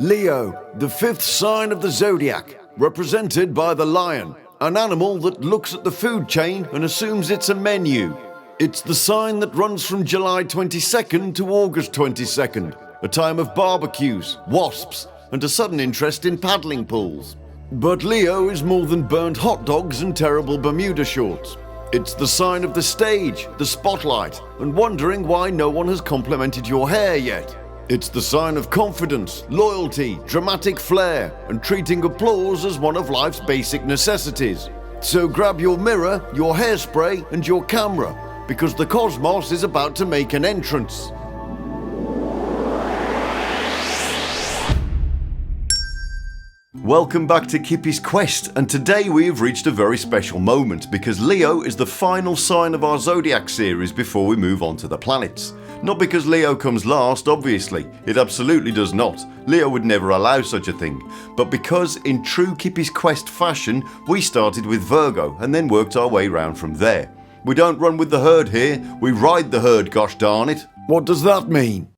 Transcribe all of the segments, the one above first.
Leo, the fifth sign of the Zodiac, represented by the lion, an animal that looks at the food chain and assumes it's a menu. It's the sign that runs from July 22nd to August 22nd, a time of barbecues, wasps, and a sudden interest in paddling pools. But Leo is more than burnt hot dogs and terrible Bermuda shorts. It's the sign of the stage, the spotlight, and wondering why no one has complimented your hair yet. It's the sign of confidence, loyalty, dramatic flair, and treating applause as one of life's basic necessities. So grab your mirror, your hairspray, and your camera, because the cosmos is about to make an entrance. Welcome back to Kippy's Quest, and today we have reached a very special moment because Leo is the final sign of our Zodiac series before we move on to the planets. Not because Leo comes last, obviously, it absolutely does not. Leo would never allow such a thing, but because in true Kippy's Quest fashion, we started with Virgo and then worked our way round from there. We don't run with the herd here, we ride the herd, gosh darn it. What does that mean?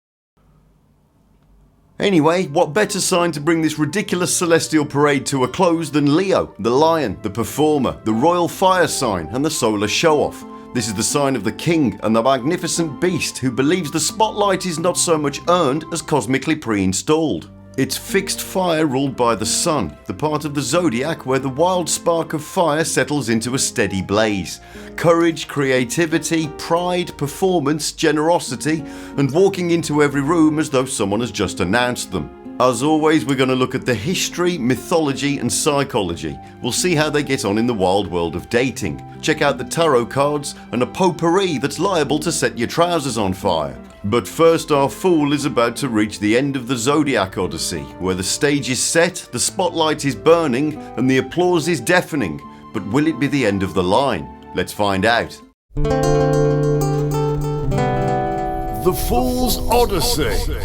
Anyway, what better sign to bring this ridiculous celestial parade to a close than Leo, the lion, the performer, the royal fire sign, and the solar show-off. This is the sign of the king and the magnificent beast who believes the spotlight is not so much earned as cosmically pre-installed. It's fixed fire ruled by the sun, the part of the zodiac where the wild spark of fire settles into a steady blaze. Courage, creativity, pride, performance, generosity, and walking into every room as though someone has just announced them. As always, we're going to look at the history, mythology and psychology. We'll see how they get on in the wild world of dating. Check out the tarot cards and a potpourri that's liable to set your trousers on fire. But first, our fool is about to reach the end of the Zodiac Odyssey, where the stage is set, the spotlight is burning, and the applause is deafening. But will it be the end of the line? Let's find out. The Fool's Odyssey.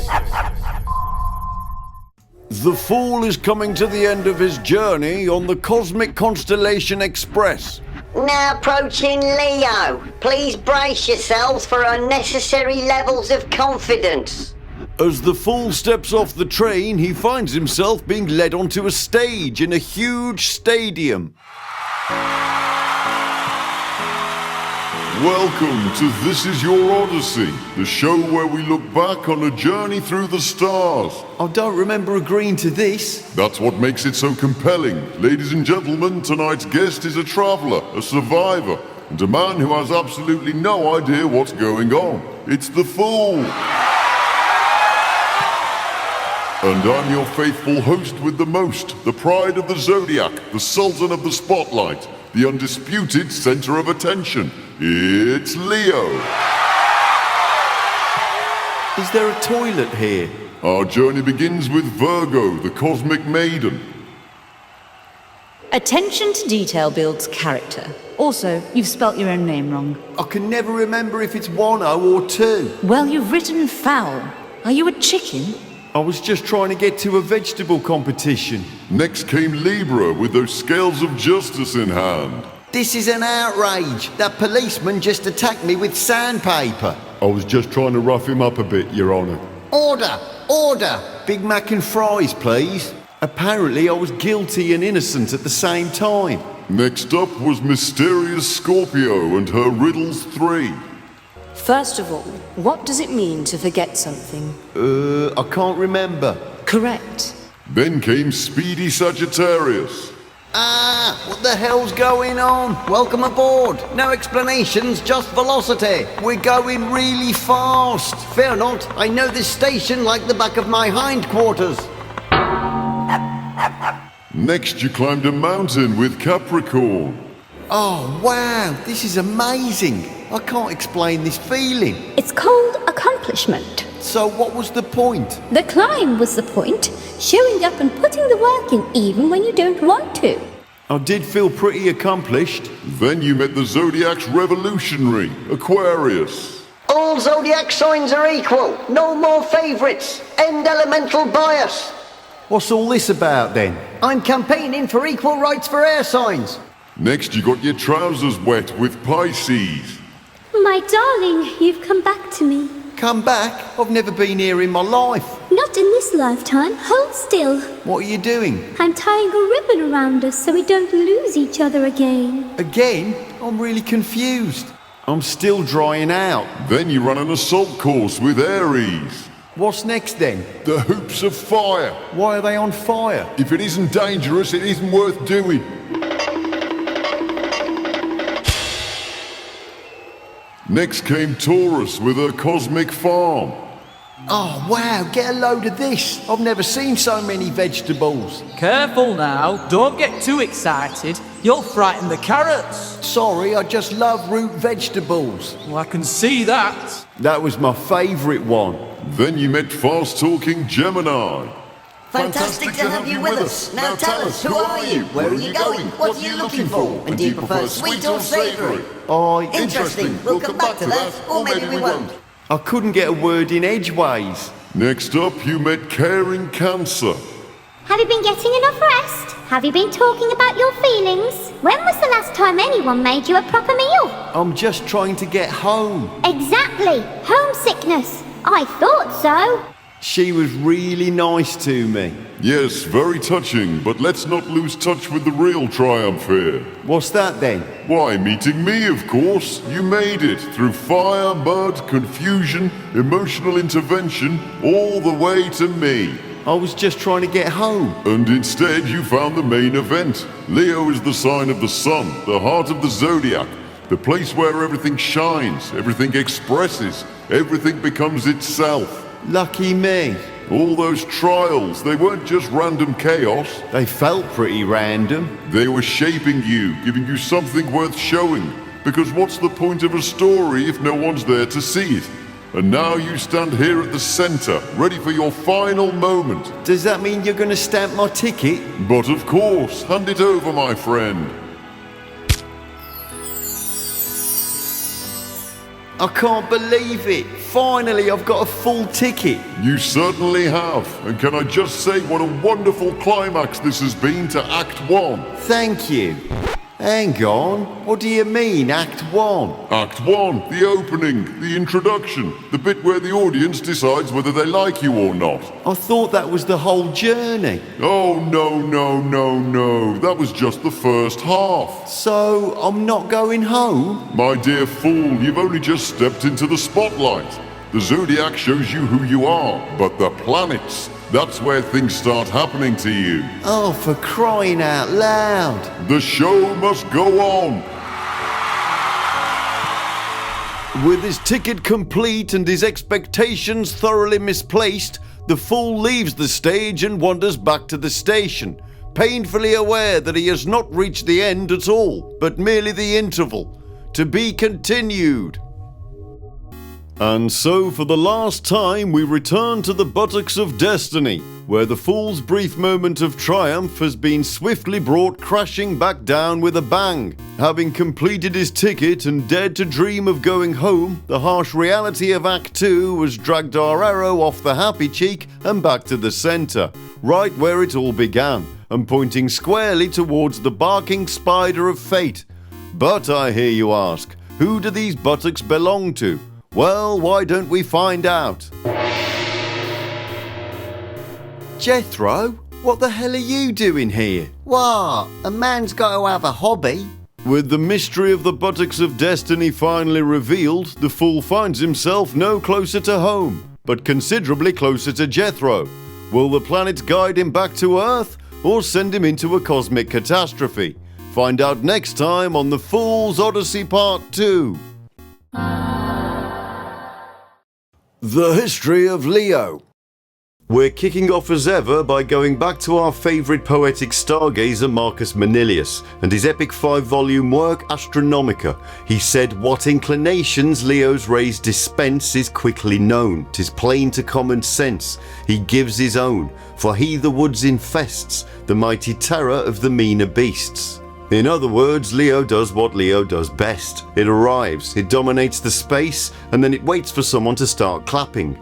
The Fool is coming to the end of his journey on the Cosmic Constellation Express. Now approaching Leo. Please brace yourselves for unnecessary levels of confidence. As the Fool steps off the train, he finds himself being led onto a stage in a huge stadium. Welcome to This Is Your Odyssey, the show where we look back on a journey through the stars. I don't remember agreeing to this. That's what makes it so compelling. Ladies and gentlemen, tonight's guest is a traveller, a survivor, and a man who has absolutely no idea what's going on. It's the Fool. And I'm your faithful host with the most, the pride of the Zodiac, the sultan of the spotlight, the undisputed centre of attention. It's Leo. Is there a toilet here? Our journey begins with Virgo, the cosmic maiden. Attention to detail builds character. Also, you've spelt your own name wrong. I can never remember if it's 1-0 or 2. Well, you've written foul. Are you a chicken? I was just trying to get to a vegetable competition. Next came Libra with those scales of justice in hand. This is an outrage. That policeman just attacked me with sandpaper. I was just trying to rough him up a bit, Your Honour. Order! Order! Big Mac and fries, please. Apparently I was guilty and innocent at the same time. Next up was Mysterious Scorpio and her riddles 3. First of all, what does it mean to forget something? I can't remember. Correct. Then came Speedy Sagittarius. What the hell's going on? Welcome aboard. No explanations, just velocity. We're going really fast. Fear not, I know this station like the back of my hindquarters. Next you climbed a mountain with Capricorn. Oh, wow, this is amazing. I can't explain this feeling. It's called accomplishment. So what was the point? The climb was the point. Showing up and putting the work in even when you don't want to. I did feel pretty accomplished. Then you met the Zodiac's revolutionary, Aquarius. All zodiac signs are equal. No more favourites. End elemental bias. What's all this about then? I'm campaigning for equal rights for air signs. Next you got your trousers wet with Pisces. My darling, you've come back to me. come back? I've never been here in my life. Not in this lifetime. Hold still. What are you doing? I'm tying a ribbon around us so we don't lose each other again. Again? I'm really confused. I'm still drying out. Then you run an assault course with Ares. What's next then? The hoops of fire. Why are they on fire? If it isn't dangerous, it isn't worth doing. Next came Taurus with her cosmic farm. Oh wow, get a load of this. I've never seen so many vegetables. Careful now, don't get too excited. You'll frighten the carrots. Sorry, I just love root vegetables. Well, I can see that. That was my favourite one. Then you met fast-talking Gemini. Fantastic to have you with us. Now tell us, who are you? Where are you going? What are you looking for? And do you prefer sweet or savoury? Interesting. We'll come back to that, or maybe we won't. I couldn't get a word in edgeways. Next up, you met Caring Cancer. Have you been getting enough rest? Have you been talking about your feelings? When was the last time anyone made you a proper meal? I'm just trying to get home. Exactly. Homesickness. I thought so. She was really nice to me. Yes, very touching, but let's not lose touch with the real triumph here. What's that then? Why, meeting me, of course. You made it through fire, mud, confusion, emotional intervention, all the way to me. I was just trying to get home. And instead, you found the main event. Leo is the sign of the sun, the heart of the Zodiac, the place where everything shines, everything expresses, everything becomes itself. Lucky me. All those trials, they weren't just random chaos. They felt pretty random. They were shaping you, giving you something worth showing. Because what's the point of a story if no one's there to see it? And now you stand here at the center, ready for your final moment. Does that mean you're going to stamp my ticket? But of course, hand it over, my friend. I can't believe it. Finally, I've got a full ticket. You certainly have. And can I just say what a wonderful climax this has been to Act 1. Thank you. Hang on. What do you mean, Act 1? Act 1, the opening, the introduction, the bit where the audience decides whether they like you or not. I thought that was the whole journey. Oh, no. That was just the first half. So, I'm not going home? My dear fool, you've only just stepped into the spotlight. The Zodiac shows you who you are, but the planets, that's where things start happening to you. Oh, for crying out loud. The show must go on. With his ticket complete and his expectations thoroughly misplaced, the fool leaves the stage and wanders back to the station, painfully aware that he has not reached the end at all, but merely the interval. To be continued. And so for the last time we return to the buttocks of destiny, where the fool's brief moment of triumph has been swiftly brought crashing back down with a bang. Having completed his ticket and dared to dream of going home, the harsh reality of Act 2 has dragged our arrow off the happy cheek and back to the centre, right where it all began, and pointing squarely towards the barking spider of fate. But I hear you ask, who do these buttocks belong to? Well, why don't we find out? Jethro, what the hell are you doing here? What? A man's got to have a hobby. With the mystery of the buttocks of destiny finally revealed, the fool finds himself no closer to home, but considerably closer to Jethro. Will the planets guide him back to Earth, or send him into a cosmic catastrophe? Find out next time on The Fool's Odyssey Part 2. The history of Leo. We're kicking off as ever by going back to our favourite poetic stargazer Marcus Manilius and his epic 5-volume work Astronomica. He said, "What inclinations Leo's rays dispense is quickly known, 'tis plain to common sense. He gives his own, for he the woods infests, the mighty terror of the meaner beasts." In other words, Leo does what Leo does best. It arrives, it dominates the space, and then it waits for someone to start clapping.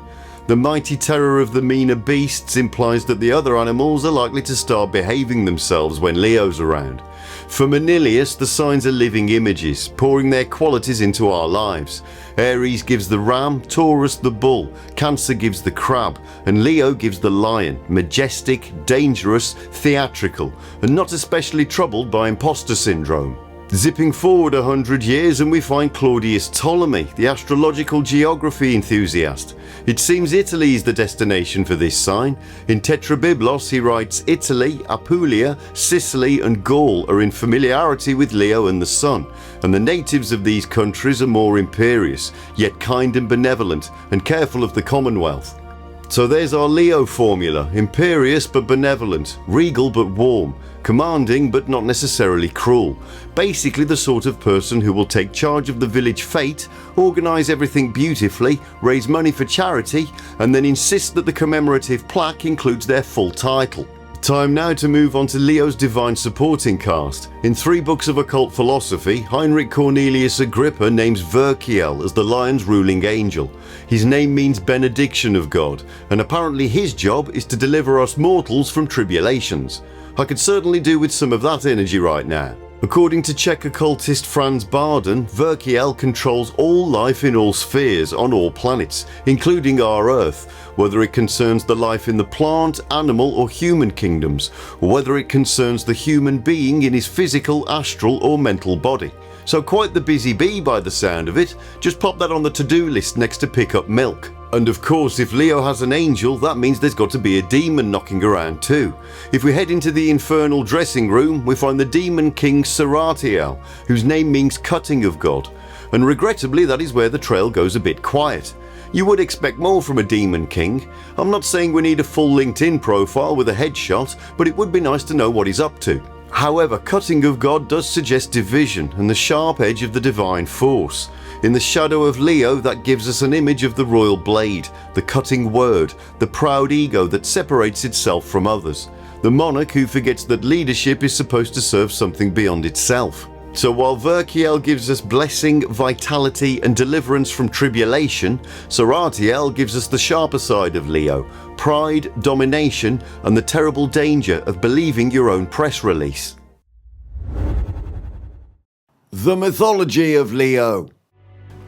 The mighty terror of the meaner beasts implies that the other animals are likely to start behaving themselves when Leo's around. For Manilius, the signs are living images, pouring their qualities into our lives. Aries gives the ram, Taurus the bull, Cancer gives the crab, and Leo gives the lion, majestic, dangerous, theatrical, and not especially troubled by imposter syndrome. Zipping forward 100 years and we find Claudius Ptolemy, the astrological geography enthusiast. It seems Italy is the destination for this sign. In Tetrabiblos he writes, Italy, Apulia, Sicily and Gaul are in familiarity with Leo and the sun, and the natives of these countries are more imperious, yet kind and benevolent, and careful of the commonwealth. So there's our Leo formula, imperious but benevolent, regal but warm, commanding but not necessarily cruel. Basically the sort of person who will take charge of the village fete, organise everything beautifully, raise money for charity, and then insist that the commemorative plaque includes their full title. Time now to move on to Leo's divine supporting cast. In 3 books of occult philosophy, Heinrich Cornelius Agrippa names Verkiel as the lion's ruling angel. His name means benediction of God, and apparently his job is to deliver us mortals from tribulations. I could certainly do with some of that energy right now. According to Czech occultist Franz Barden, Verkiel controls all life in all spheres on all planets, including our Earth, whether it concerns the life in the plant, animal or human kingdoms, or whether it concerns the human being in his physical, astral or mental body. So quite the busy bee by the sound of it. Just pop that on the to-do list next to pick up milk. And of course, if Leo has an angel, that means there's got to be a demon knocking around too. If we head into the infernal dressing room, we find the demon king Saratiel, whose name means cutting of God. And regrettably, that is where the trail goes a bit quiet. You would expect more from a demon king. I'm not saying we need a full LinkedIn profile with a headshot, but it would be nice to know what he's up to. However, cutting of God does suggest division and the sharp edge of the divine force. In the shadow of Leo, that gives us an image of the royal blade, the cutting word, the proud ego that separates itself from others, the monarch who forgets that leadership is supposed to serve something beyond itself. So while Verkiel gives us blessing, vitality and deliverance from tribulation, Saratiel gives us the sharper side of Leo, pride, domination and the terrible danger of believing your own press release. The mythology of Leo.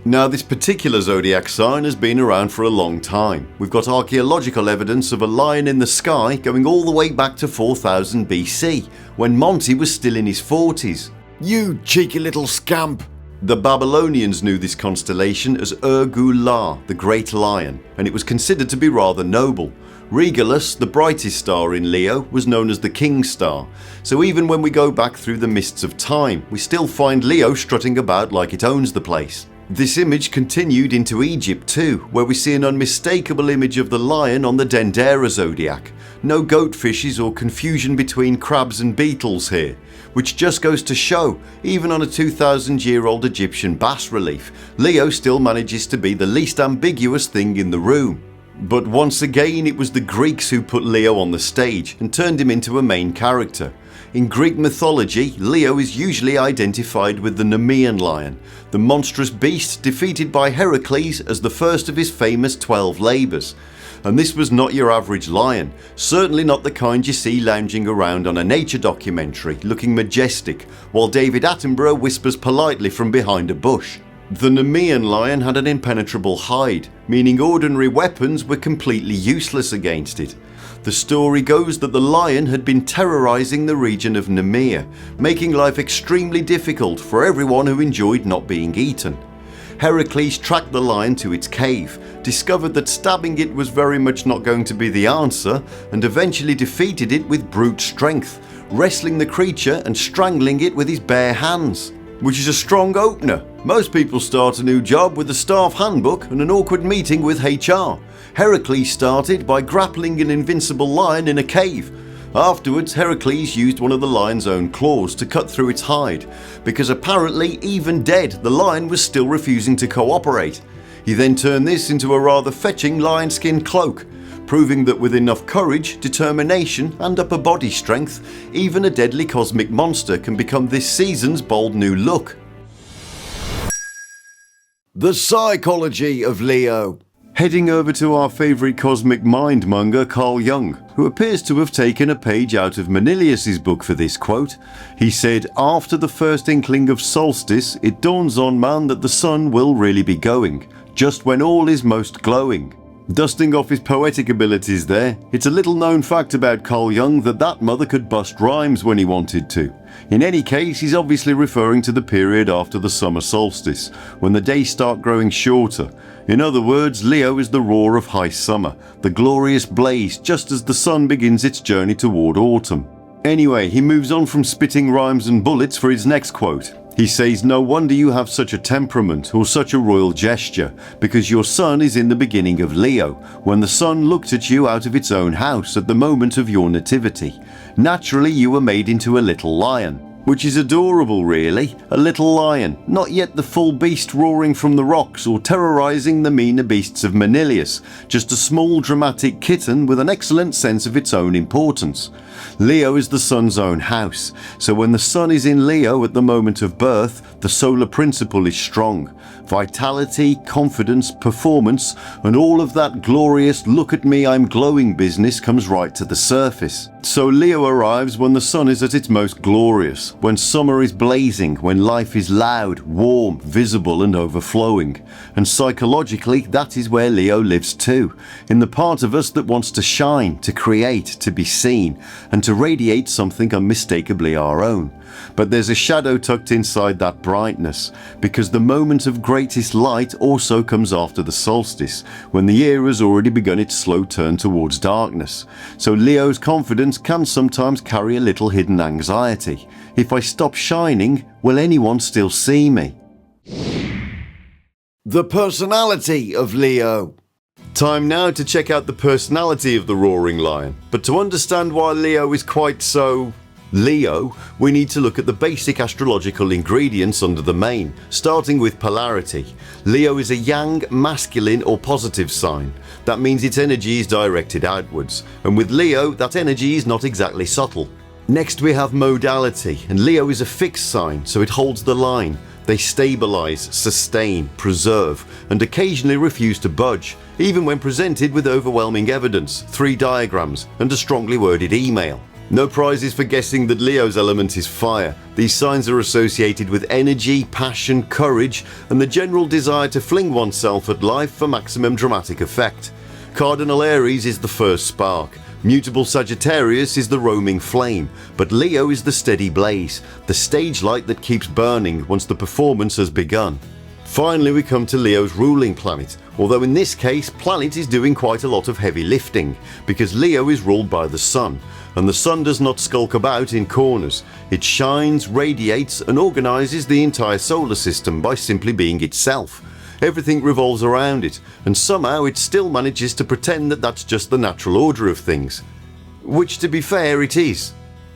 Now this particular zodiac sign has been around for a long time. We've got archaeological evidence of a lion in the sky going all the way back to 4000 BC, when Monty was still in his 40s. You cheeky little scamp. The Babylonians knew this constellation as Ur-Gu-La, the Great Lion, and it was considered to be rather noble. Regulus, the brightest star in Leo, was known as the King Star, so even when we go back through the mists of time, we still find Leo strutting about like it owns the place. This image continued into Egypt too, where we see an unmistakable image of the lion on the Dendera zodiac. No goatfishes or confusion between crabs and beetles here, which just goes to show, even on a 2000-year-old Egyptian bas-relief, Leo still manages to be the least ambiguous thing in the room. But once again it was the Greeks who put Leo on the stage and turned him into a main character. In Greek mythology, Leo is usually identified with the Nemean lion, the monstrous beast defeated by Heracles as the first of his famous 12 labours. And this was not your average lion, certainly not the kind you see lounging around on a nature documentary looking majestic while David Attenborough whispers politely from behind a bush. The Nemean lion had an impenetrable hide, meaning ordinary weapons were completely useless against it. The story goes that the lion had been terrorising the region of Nemea, making life extremely difficult for everyone who enjoyed not being eaten. Heracles tracked the lion to its cave, discovered that stabbing it was very much not going to be the answer, and eventually defeated it with brute strength, wrestling the creature and strangling it with his bare hands. Which is a strong opener. Most people start a new job with a staff handbook and an awkward meeting with HR. Heracles started by grappling an invincible lion in a cave. Afterwards, Heracles used one of the lion's own claws to cut through its hide, because apparently, even dead, the lion was still refusing to cooperate. He then turned this into a rather fetching lion skin cloak, proving that with enough courage, determination and upper body strength, even a deadly cosmic monster can become this season's bold new look. The psychology of Leo. Heading over to our favourite cosmic mind monger Carl Jung, who appears to have taken a page out of Manilius's book for this quote. He said, "After the first inkling of solstice, it dawns on man that the sun will really be going, just when all is most glowing." Dusting off his poetic abilities there, it's a little known fact about Carl Jung that mother could bust rhymes when he wanted to. In any case, he's obviously referring to the period after the summer solstice, when the days start growing shorter. In other words, Leo is the roar of high summer, the glorious blaze just as the sun begins its journey toward autumn. Anyway, he moves on from spitting rhymes and bullets for his next quote. He says, "No wonder you have such a temperament or such a royal gesture, because your sun is in the beginning of Leo, when the sun looked at you out of its own house at the moment of your nativity. Naturally, you were made into a little lion." Which is adorable, really. A little lion, not yet the full beast roaring from the rocks or terrorising the meaner beasts of Manilius, just a small dramatic kitten with an excellent sense of its own importance. Leo is the sun's own house, so when the sun is in Leo at the moment of birth, the solar principle is strong. Vitality, confidence, performance, and all of that glorious "look at me, I'm glowing" business comes right to the surface. So Leo arrives when the sun is at its most glorious, when summer is blazing, when life is loud, warm, visible and overflowing. And psychologically, that is where Leo lives too, in the part of us that wants to shine, to create, to be seen, and to radiate something unmistakably our own. But there's a shadow tucked inside that brightness, because the moment of greatest light also comes after the solstice, when the year has already begun its slow turn towards darkness. So Leo's confidence can sometimes carry a little hidden anxiety. If I stop shining, will anyone still see me? The personality of Leo. Time now to check out the personality of the roaring lion. But to understand why Leo is quite so Leo, we need to look at the basic astrological ingredients under the main, starting with polarity. Leo is a yang, masculine or positive sign. That means its energy is directed outwards, and with Leo that energy is not exactly subtle. Next we have modality, and Leo is a fixed sign, so it holds the line. They stabilise, sustain, preserve, and occasionally refuse to budge, even when presented with overwhelming evidence, 3 diagrams, and a strongly worded email. No prizes for guessing that Leo's element is fire. These signs are associated with energy, passion, courage, and the general desire to fling oneself at life for maximum dramatic effect. Cardinal Aries is the first spark. Mutable Sagittarius is the roaming flame, but Leo is the steady blaze, the stage light that keeps burning once the performance has begun. Finally, we come to Leo's ruling planet, although in this case, planet is doing quite a lot of heavy lifting, because Leo is ruled by the sun, and the sun does not skulk about in corners. It shines, radiates, and organises the entire solar system by simply being itself. Everything revolves around it, and somehow it still manages to pretend that that's just the natural order of things. Which, to be fair, it is.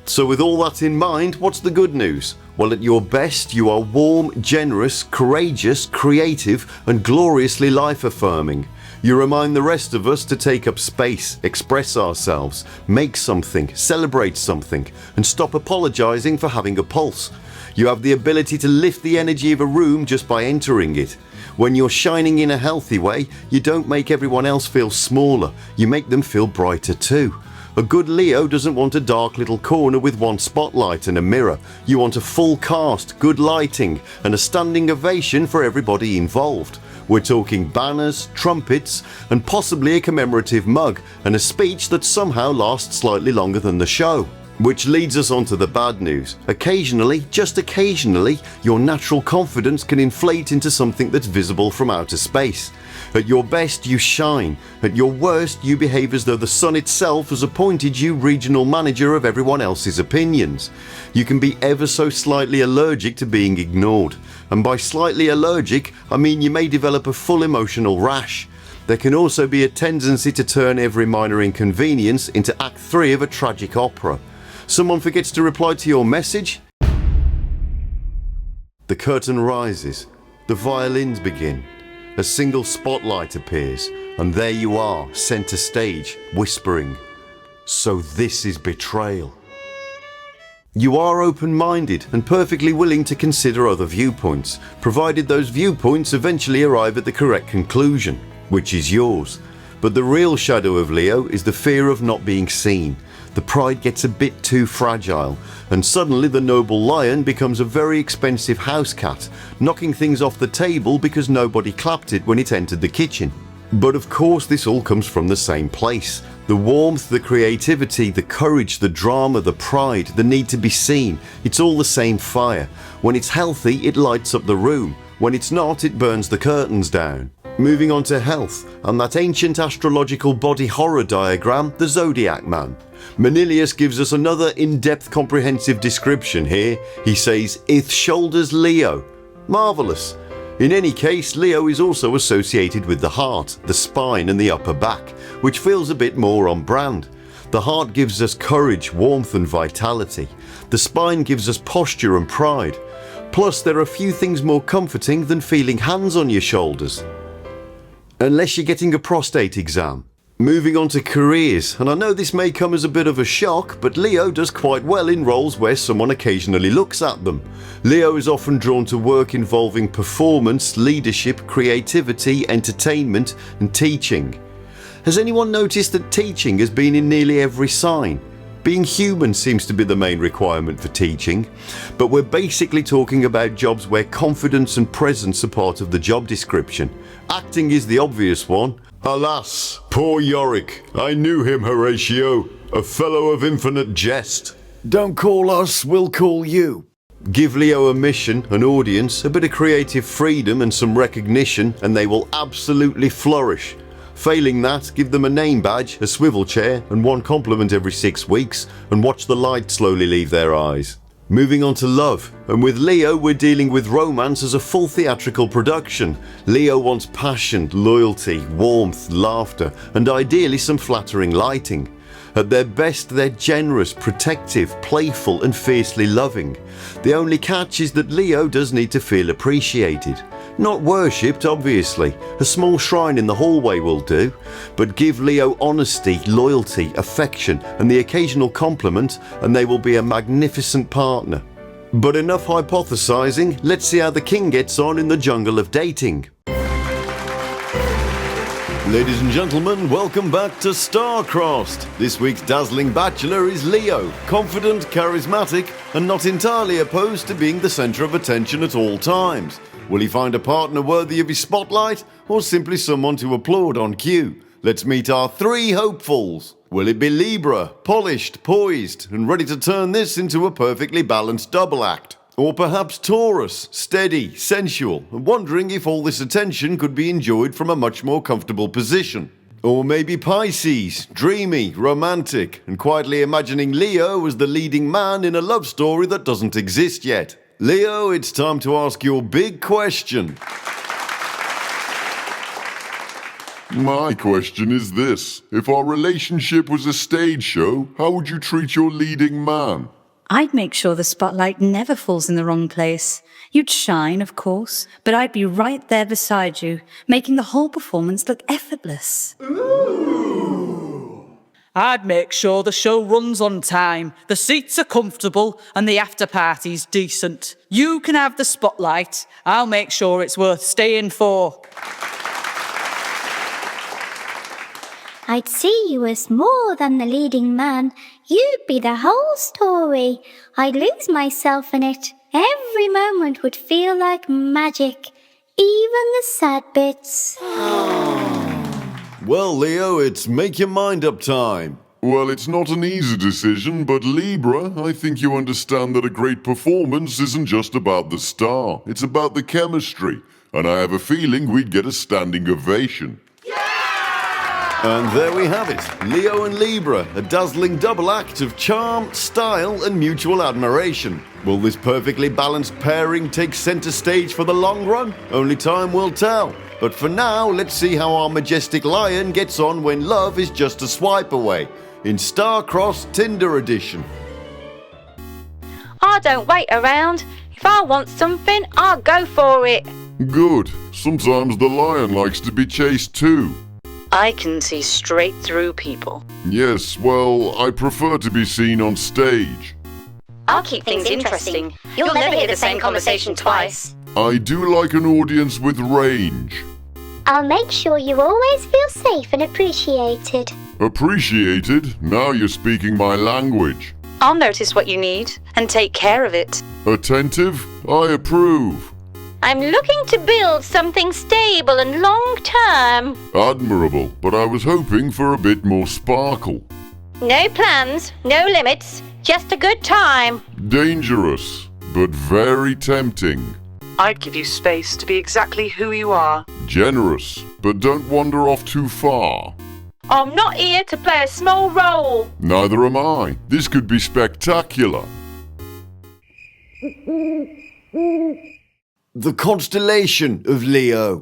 So with all that in mind, what's the good news? Well, at your best, you are warm, generous, courageous, creative, and gloriously life-affirming. You remind the rest of us to take up space, express ourselves, make something, celebrate something, and stop apologising for having a pulse. You have the ability to lift the energy of a room just by entering it. When you're shining in a healthy way, you don't make everyone else feel smaller, you make them feel brighter too. A good Leo doesn't want a dark little corner with one spotlight and a mirror. You want a full cast, good lighting, and a standing ovation for everybody involved. We're talking banners, trumpets, and possibly a commemorative mug, and a speech that somehow lasts slightly longer than the show. Which leads us on to the bad news. Occasionally, just occasionally, your natural confidence can inflate into something that's visible from outer space. At your best, you shine. At your worst, you behave as though the sun itself has appointed you regional manager of everyone else's opinions. You can be ever so slightly allergic to being ignored. And by slightly allergic, I mean you may develop a full emotional rash. There can also be a tendency to turn every minor inconvenience into Act 3 of a tragic opera. Someone forgets to reply to your message? The curtain rises. The violins begin. A single spotlight appears, and there you are, centre stage, whispering, "So this is betrayal." You are open-minded and perfectly willing to consider other viewpoints, provided those viewpoints eventually arrive at the correct conclusion. which is yours. But the real shadow of Leo is the fear of not being seen. The pride gets a bit too fragile, and suddenly the noble lion becomes a very expensive house cat, knocking things off the table because nobody clapped it when it entered the kitchen. But of course this all comes from the same place. The warmth, the creativity, the courage, the drama, the pride, the need to be seen. It's all the same fire. When it's healthy, it lights up the room. When it's not, it burns the curtains down. Moving on to health, and that ancient astrological body horror diagram, the Zodiac man. Manilius gives us another in-depth comprehensive description here. He says, "Ith shoulders Leo." Marvellous. In any case, Leo is also associated with the heart, the spine and the upper back, which feels a bit more on brand. The heart gives us courage, warmth and vitality. The spine gives us posture and pride. Plus, there are few things more comforting than feeling hands on your shoulders. Unless you're getting a prostate exam. Moving on to careers, and I know this may come as a bit of a shock, but Leo does quite well in roles where someone occasionally looks at them. Leo is often drawn to work involving performance, leadership, creativity, entertainment and teaching. Has anyone noticed that teaching has been in nearly every sign? Being human seems to be the main requirement for teaching, but we're basically talking about jobs where confidence and presence are part of the job description. Acting is the obvious one. Alas, poor Yorick, I knew him, Horatio, a fellow of infinite jest. Don't call us, we'll call you. Give Leo a mission, an audience, a bit of creative freedom and some recognition, and they will absolutely flourish. Failing that, give them a name badge, a swivel chair, and one compliment every 6 weeks, and watch the light slowly leave their eyes. Moving on to love, and with Leo we're dealing with romance as a full theatrical production. Leo wants passion, loyalty, warmth, laughter, and ideally some flattering lighting. At their best they're generous, protective, playful and fiercely loving. The only catch is that Leo does need to feel appreciated. Not worshipped, obviously. A small shrine in the hallway will do. But give Leo honesty, loyalty, affection and the occasional compliment and they will be a magnificent partner. But enough hypothesizing, let's see how the king gets on in the jungle of dating. Ladies and gentlemen, welcome back to Star-Crossed. This week's dazzling bachelor is Leo, confident, charismatic and not entirely opposed to being the centre of attention at all times. Will he find a partner worthy of his spotlight, or simply someone to applaud on cue? Let's meet our 3 hopefuls. Will it be Libra, polished, poised, and ready to turn this into a perfectly balanced double act? Or perhaps Taurus, steady, sensual, and wondering if all this attention could be enjoyed from a much more comfortable position? Or maybe Pisces, dreamy, romantic, and quietly imagining Leo as the leading man in a love story that doesn't exist yet? Leo, it's time to ask your big question. My question is this. If our relationship was a stage show, how would you treat your leading man? I'd make sure the spotlight never falls in the wrong place. You'd shine, of course, but I'd be right there beside you, making the whole performance look effortless. I'd make sure the show runs on time, the seats are comfortable, and the after party's decent. You can have the spotlight. I'll make sure it's worth staying for. I'd see you as more than the leading man. You'd be the whole story. I'd lose myself in it. Every moment would feel like magic, even the sad bits. Well, Leo, it's make your mind up time. Well, it's not an easy decision, but Libra, I think you understand that a great performance isn't just about the star. It's about the chemistry. And I have a feeling we'd get a standing ovation. And there we have it, Leo and Libra, a dazzling double act of charm, style and mutual admiration. Will this perfectly balanced pairing take centre stage for the long run? Only time will tell. But for now, let's see how our majestic lion gets on when love is just a swipe away, in Star-Crossed Tinder edition. I don't wait around. If I want something, I'll go for it. Good. Sometimes the lion likes to be chased too. I can see straight through people. Yes, well, I prefer to be seen on stage. I'll keep things interesting. You'll never hear the same conversation twice. I do like an audience with range. I'll make sure you always feel safe and appreciated. Appreciated? Now you're speaking my language. I'll notice what you need and take care of it. Attentive? I approve. I'm looking to build something stable and long-term. Admirable, but I was hoping for a bit more sparkle. No plans, no limits, just a good time. Dangerous, but very tempting. I'd give you space to be exactly who you are. Generous, but don't wander off too far. I'm not here to play a small role. Neither am I. This could be spectacular. The constellation of Leo.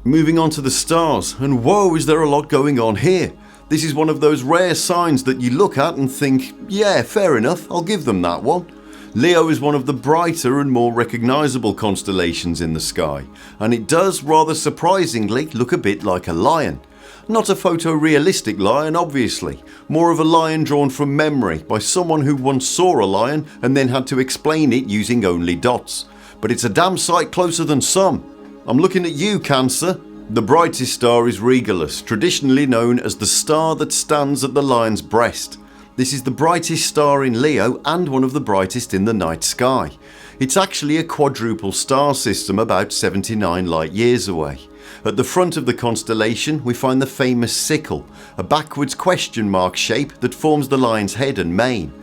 Moving on to the stars, and whoa, is there a lot going on here. This is one of those rare signs that you look at and think, yeah, fair enough, I'll give them that one. Leo is one of the brighter and more recognisable constellations in the sky, and it does, rather surprisingly, look a bit like a lion. Not a photorealistic lion, obviously, more of a lion drawn from memory by someone who once saw a lion and then had to explain it using only dots. But it's a damn sight closer than some. I'm looking at you, Cancer. The brightest star is Regulus, traditionally known as the star that stands at the lion's breast. This is the brightest star in Leo and one of the brightest in the night sky. It's actually a quadruple star system about 79 light years away. At the front of the constellation we find the famous sickle, a backwards question mark shape that forms the lion's head and mane.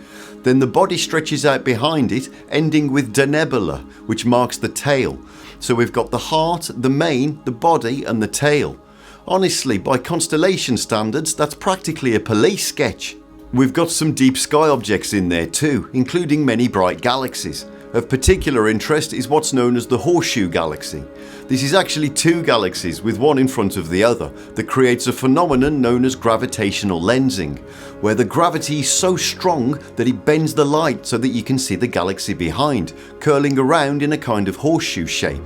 Then the body stretches out behind it, ending with denebula, which marks the tail. So we've got the heart, the mane, the body and the tail. Honestly, by constellation standards, that's practically a police sketch. We've got some deep sky objects in there too, including many bright galaxies. Of particular interest is what's known as the Horseshoe Galaxy. This is actually two galaxies with one in front of the other that creates a phenomenon known as gravitational lensing, where the gravity is so strong that it bends the light so that you can see the galaxy behind, curling around in a kind of horseshoe shape.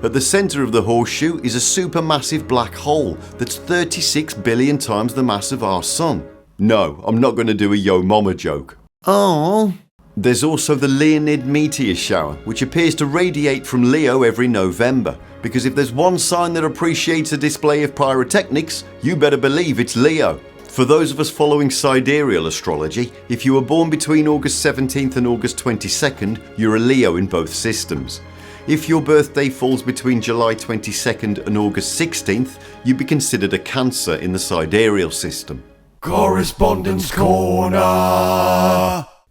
At the centre of the horseshoe is a supermassive black hole that's 36 billion times the mass of our Sun. No, I'm not going to do a Yo Mama joke. Oh. There's also the Leonid meteor shower, which appears to radiate from Leo every November, because if there's one sign that appreciates a display of pyrotechnics, you better believe it's Leo. For those of us following sidereal astrology, if you were born between August 17th and August 22nd, you're a Leo in both systems. If your birthday falls between July 22nd and August 16th, you'd be considered a Cancer in the sidereal system. Correspondence Corner!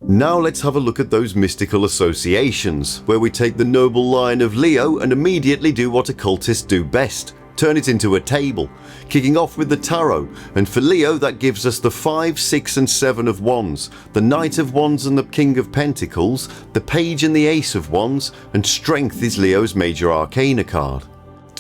Now let's have a look at those mystical associations, where we take the noble lion of Leo and immediately do what occultists do best, turn it into a table, kicking off with the tarot, and for Leo that gives us the 5, 6 and 7 of wands, the Knight of Wands and the King of Pentacles, the Page and the Ace of Wands, and Strength is Leo's major arcana card.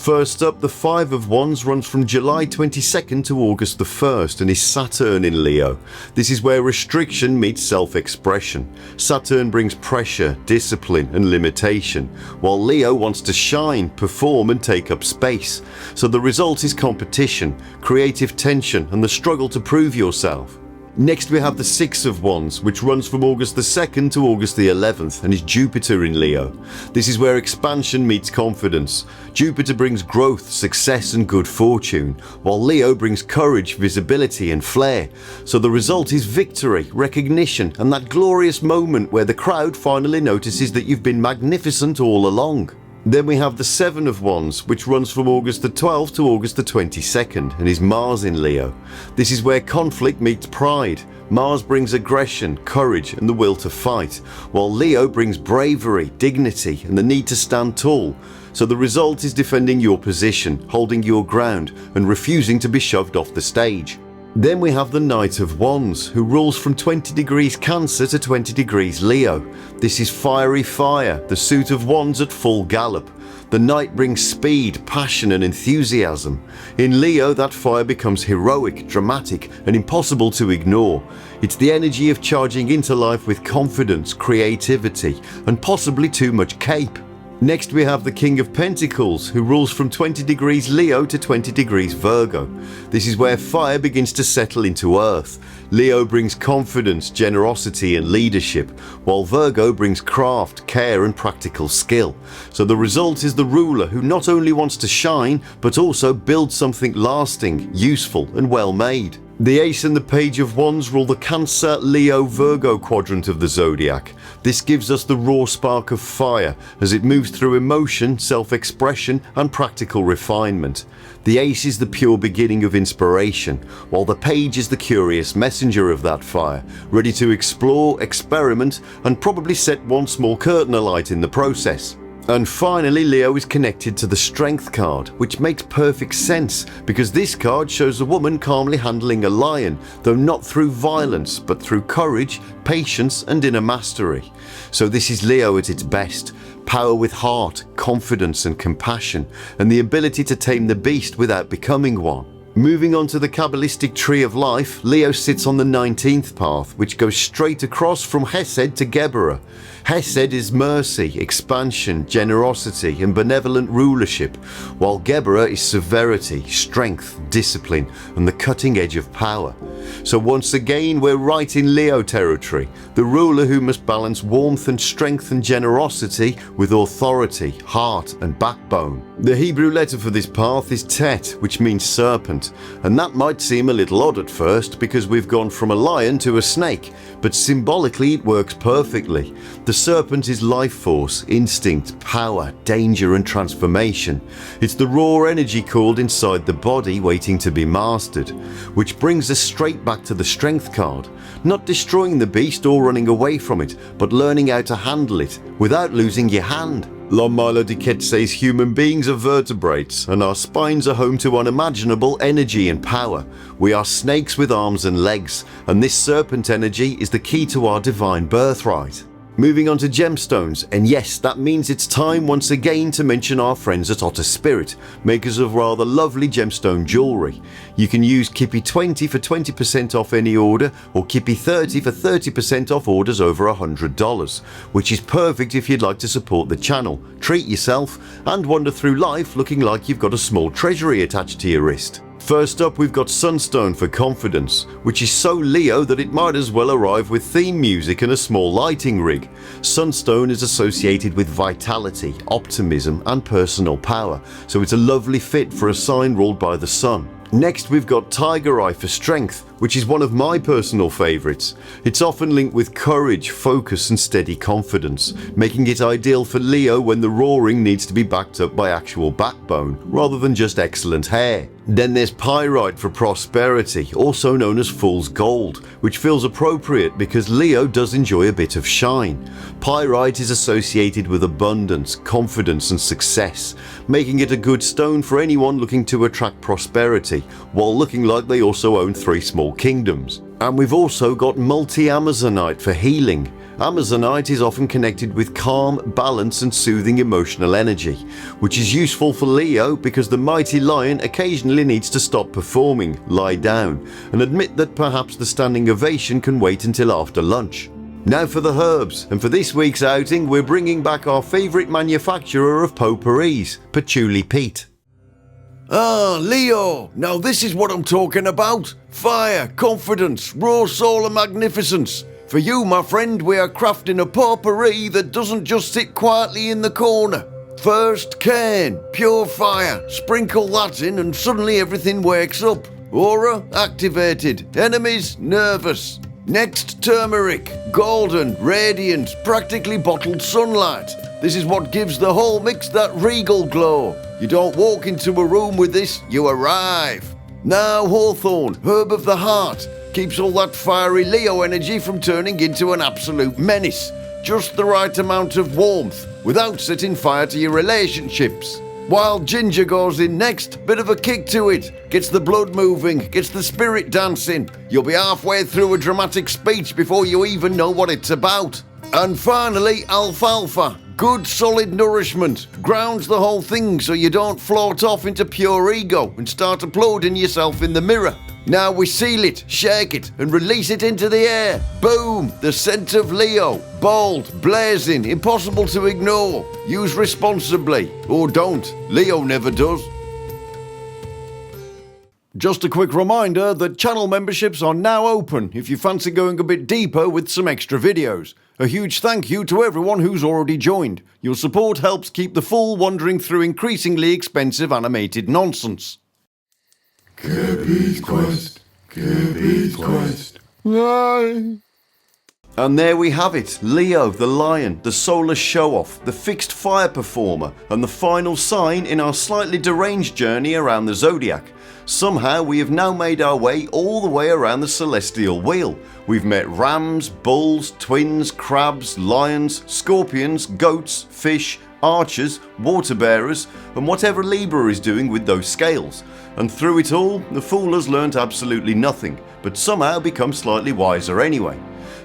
First up, the 5 of Wands runs from July 22nd to August the 1st and is Saturn in Leo. This is where restriction meets self-expression. Saturn brings pressure, discipline and limitation, while Leo wants to shine, perform and take up space. So the result is competition, creative tension and the struggle to prove yourself. Next we have the 6 of Wands, which runs from August the 2nd to August the 11th and is Jupiter in Leo. This is where expansion meets confidence. Jupiter brings growth, success and good fortune, while Leo brings courage, visibility and flair. So the result is victory, recognition and that glorious moment where the crowd finally notices that you've been magnificent all along. Then we have the 7 of Wands, which runs from August the 12th to August the 22nd and is Mars in Leo. This is where conflict meets pride. Mars brings aggression, courage and the will to fight, while Leo brings bravery, dignity and the need to stand tall. So the result is defending your position, holding your ground and refusing to be shoved off the stage. Then we have the Knight of Wands, who rules from 20 degrees Cancer to 20 degrees Leo. This is fiery fire, the suit of wands at full gallop. The Knight brings speed, passion and enthusiasm. In Leo, that fire becomes heroic, dramatic and impossible to ignore. It's the energy of charging into life with confidence, creativity and possibly too much cape. Next we have the King of Pentacles, who rules from 20 degrees Leo to 20 degrees Virgo. This is where fire begins to settle into earth. Leo brings confidence, generosity and leadership, while Virgo brings craft, care and practical skill. So the result is the ruler who not only wants to shine, but also build something lasting, useful and well made. The Ace and the Page of Wands rule the Cancer, Leo, Virgo quadrant of the Zodiac. This gives us the raw spark of fire as it moves through emotion, self-expression and practical refinement. The Ace is the pure beginning of inspiration, while the Page is the curious messenger of that fire, ready to explore, experiment and probably set one small curtain alight in the process. And finally, Leo is connected to the Strength card, which makes perfect sense because this card shows a woman calmly handling a lion, though not through violence but through courage, patience and inner mastery. So this is Leo at its best. Power with heart, confidence and compassion, and the ability to tame the beast without becoming one. Moving on to the Kabbalistic tree of life, Leo sits on the 19th path, which goes straight across from Hesed to Geburah. Hesed is mercy, expansion, generosity and benevolent rulership, while Geburah is severity, strength, discipline and the cutting edge of power. So once again we're right in Leo territory, the ruler who must balance warmth and strength and generosity with authority, heart and backbone. The Hebrew letter for this path is Tet, which means serpent, and that might seem a little odd at first because we've gone from a lion to a snake, but symbolically it works perfectly. The serpent is life force, instinct, power, danger and transformation. It's the raw energy coiled inside the body waiting to be mastered, which brings us straight back to the Strength card. Not destroying the beast or running away from it, but learning how to handle it without losing your hand. L'Homme Diket says human beings are vertebrates and our spines are home to unimaginable energy and power. We are snakes with arms and legs, and this serpent energy is the key to our divine birthright. Moving on to gemstones, and yes, that means it's time once again to mention our friends at Otter Spirit, makers of rather lovely gemstone jewellery. You can use Kippy20 for 20% off any order, or Kippy30 for 30% off orders over $100, which is perfect if you'd like to support the channel, treat yourself, and wander through life looking like you've got a small treasury attached to your wrist. First up we've got Sunstone for confidence, which is so Leo that it might as well arrive with theme music and a small lighting rig. Sunstone is associated with vitality, optimism and personal power, so it's a lovely fit for a sign ruled by the sun. Next we've got Tiger Eye for strength, which is one of my personal favourites. It's often linked with courage, focus and steady confidence, making it ideal for Leo when the roaring needs to be backed up by actual backbone, rather than just excellent hair. Then there's Pyrite for prosperity, also known as Fool's Gold, which feels appropriate because Leo does enjoy a bit of shine. Pyrite is associated with abundance, confidence and success, making it a good stone for anyone looking to attract prosperity, while looking like they also own 3 small kingdoms. And we've also got multi-Amazonite for healing. Amazonite is often connected with calm, balance and soothing emotional energy, which is useful for Leo because the mighty lion occasionally needs to stop performing, lie down, and admit that perhaps the standing ovation can wait until after lunch. Now for the herbs, and for this week's outing we're bringing back our favourite manufacturer of potpourris, Patchouli Peat. Ah, Leo, now this is what I'm talking about. Fire, confidence, raw soul and magnificence. For you, my friend, we are crafting a potpourri that doesn't just sit quietly in the corner. First, cane, pure fire, sprinkle that in and suddenly everything wakes up. Aura activated, enemies nervous. Next, turmeric, golden, radiant, practically bottled sunlight. This is what gives the whole mix that regal glow. You don't walk into a room with this, you arrive. Now hawthorn, herb of the heart, keeps all that fiery Leo energy from turning into an absolute menace. Just the right amount of warmth, without setting fire to your relationships. While ginger goes in next, bit of a kick to it, gets the blood moving, gets the spirit dancing. You'll be halfway through a dramatic speech before you even know what it's about. And finally, alfalfa. Good solid nourishment, grounds the whole thing so you don't float off into pure ego and start applauding yourself in the mirror. Now we seal it, shake it, and release it into the air. Boom! The scent of Leo. Bold, blazing, impossible to ignore. Use responsibly, or don't. Leo never does. Just a quick reminder that channel memberships are now open if you fancy going a bit deeper with some extra videos. A huge thank you to everyone who's already joined. Your support helps keep the fool wandering through increasingly expensive animated nonsense. Kirby's Quest. Kirby's Quest. No. And there we have it, Leo the lion, the solar show-off, the fixed fire performer, and the final sign in our slightly deranged journey around the Zodiac. Somehow we have now made our way all the way around the celestial wheel. We've met rams, bulls, twins, crabs, lions, scorpions, goats, fish, archers, water bearers, and whatever Libra is doing with those scales. And through it all, the fool has learnt absolutely nothing, but somehow become slightly wiser anyway.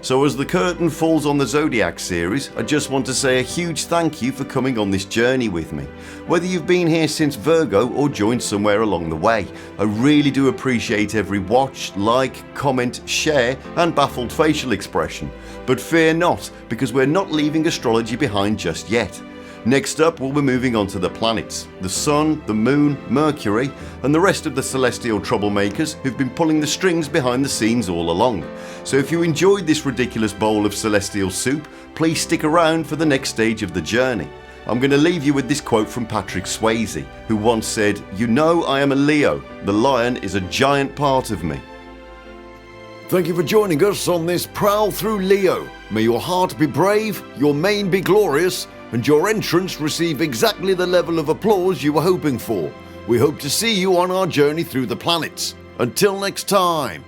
So as the curtain falls on the Zodiac series, I just want to say a huge thank you for coming on this journey with me. Whether you've been here since Virgo or joined somewhere along the way, I really do appreciate every watch, like, comment, share and baffled facial expression. But fear not, because we're not leaving astrology behind just yet. Next up we'll be moving on to the planets, the Sun, the Moon, Mercury and the rest of the celestial troublemakers who've been pulling the strings behind the scenes all along. So if you enjoyed this ridiculous bowl of celestial soup, please stick around for the next stage of the journey. I'm going to leave you with this quote from Patrick Swayze, who once said, "You know I am a Leo, the lion is a giant part of me." Thank you for joining us on this prowl through Leo. May your heart be brave, your mane be glorious, and your entrance receive exactly the level of applause you were hoping for. We hope to see you on our journey through the planets. Until next time.